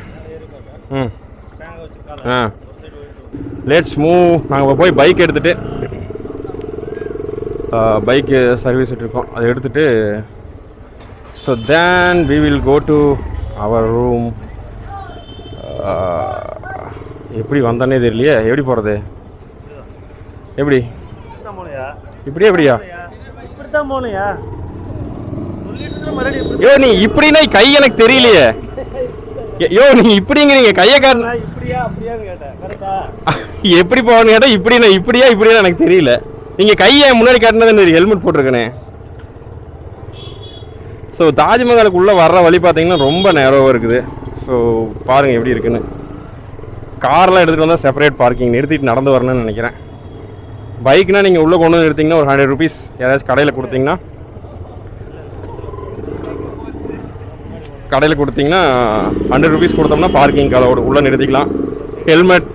Let's move. நாங்கள் போய் பைக் எடுத்துகிட்டு பைக்கு சர்வீஸ் இருக்கோம், அதை எடுத்துகிட்டு so then we will go to our room. எப்படி வந்தானே தெரியலையே. எப்படி போகிறது? எப்படி எப்படியா? இப்படித்தான் போகலையா? யோ நீ இப்படின்னா கை எனக்கு தெரியலையே. யோ நீ இப்படிங்கிறீங்க கையை காரணம் இப்படியா அப்படியான்னு கேட்டேன். கரெக்டா? எப்படி போகணும்னு கேட்டால் இப்படின்னா இப்படியா எனக்கு தெரியல. நீங்கள் கையை முன்னாடி காட்டினது ஹெல்மெட் போட்டிருக்கனே. ஸோ தாஜ்மஹாலுக்குள்ளே வர்ற வழி பார்த்தீங்கன்னா ரொம்ப நேரோவாக இருக்குது. ஸோ பாருங்கள் எப்படி இருக்குன்னு. கார்லாம் எடுத்துகிட்டு வந்தால் செப்பரேட் பார்க்கிங் நிறுத்திட்டு நடந்து வரணும்னு நினைக்கிறேன். பைக்னால் நீங்கள் உள்ளே கொண்டு வந்து எடுத்திங்கன்னா ஒரு 100 rupees ஏதாச்சும் கடையில் கொடுத்தீங்கன்னா 100 rupees கொடுத்தோம்னா பார்க்கிங் காலோடு உள்ளே நிறுத்திக்கலாம். ஹெல்மெட்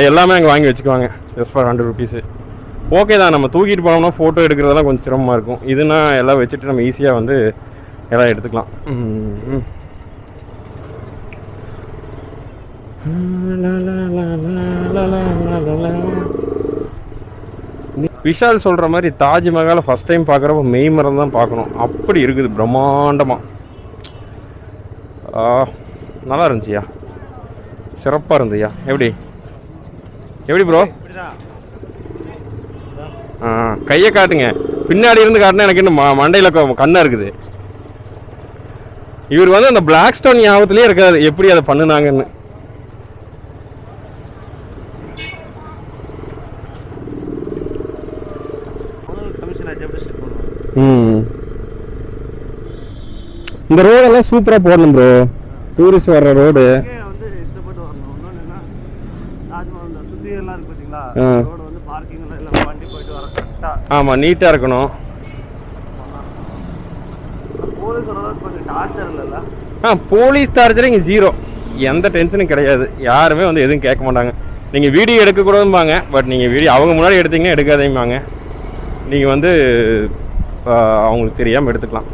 எல்லாமே அங்கே வாங்கி வச்சுக்குவாங்க ஜஸ்ட் ஃபார் 100 rupees. ஓகே தான். நம்ம தூக்கிட்டு போனோம்னா ஃபோட்டோ எடுக்கிறதெல்லாம் கொஞ்சம் சிரமமாக இருக்கும். இதுனா எல்லாம் வச்சுட்டு நம்ம ஈஸியாக வந்து எல்லாம் எடுத்துக்கலாம். விஷால் சொல்கிற மாதிரி தாஜ்மஹாலை ஃபஸ்ட் டைம் பார்க்குறப்ப மெய் மறந்து தான் பார்க்கணும். அப்படி இருக்குது பிரம்மாண்டமாக. நல்லா இருந்துச்சியா, சிறப்பாக இருந்துயா. எப்படி ப்ரோ? கையை காட்டுங்க. பின்னாடி இருந்து காட்டினா எனக்கு இன்னும் மண்டையில் கண்ணாக இருக்குது. இவர் வந்து அந்த பிளாக் ஸ்டோன் ஞாபகத்துலேயே இருக்காது எப்படி அதை பண்ணுனாங்கன்னு. இந்த ரோடெல்லாம் சூப்பராக போடணும் ப்ரோ. டூரிஸ்ட் வர்ற ரோடு வந்து இஷ்டப்பட்டு வரணும். இன்னொன்று என்ன, தாஜ்மஹால் சுற்றி எல்லாம் இருக்கு பார்த்தீங்களா, ரோடு வந்து பார்க்கிங் எல்லாம் வண்டி போயிட்டு வர கரெக்டாக. ஆமாம், நீட்டாக இருக்கணும். போலீஸ் ஓரளவுக்கு கொஞ்சம் டார்ச்சர் இல்லைல்ல? போலீஸ் டார்ச்சர் இங்கே ஜீரோ. எந்த டென்ஷனும் கிடையாது. யாருமே வந்து எதுவும் கேட்க மாட்டாங்க. நீங்கள் வீடியோ எடுக்கக்கூடாதும்பாங்க. பட் நீங்கள் வீடியோ அவங்க முன்னாடி எடுத்தீங்கன்னா எடுக்காதேம்பாங்க. நீங்கள் வந்து அவங்களுக்கு தெரியாமல் எடுத்துக்கலாம்.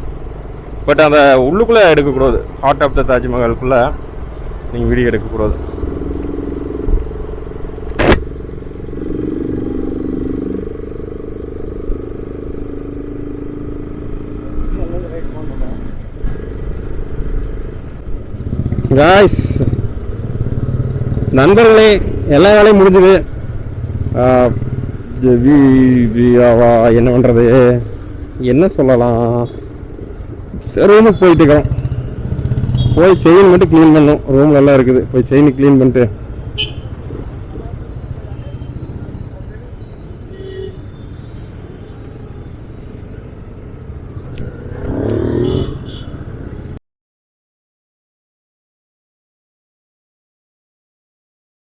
பட் அந்த உள்ளுக்குள்ளே எடுக்கக்கூடாது. ஹார்ட் ஆஃப் த தாஜ்மஹாலுக்குள்ளே நீங்கள் வீடியோ எடுக்கக்கூடாது. காய்ஸ் நண்பர்களே, எல்லா வேலையும் முடிஞ்சுது. என்ன பண்ணுறது, என்ன சொல்லலாம், ரூமுக்கு போயிட்டு இருக்கிறோம். போய் செயின் மட்டும் க்ளீன் பண்ணோம். ரூம் நல்லா இருக்குது, போய் செயின் க்ளீன் பண்ணிட்டு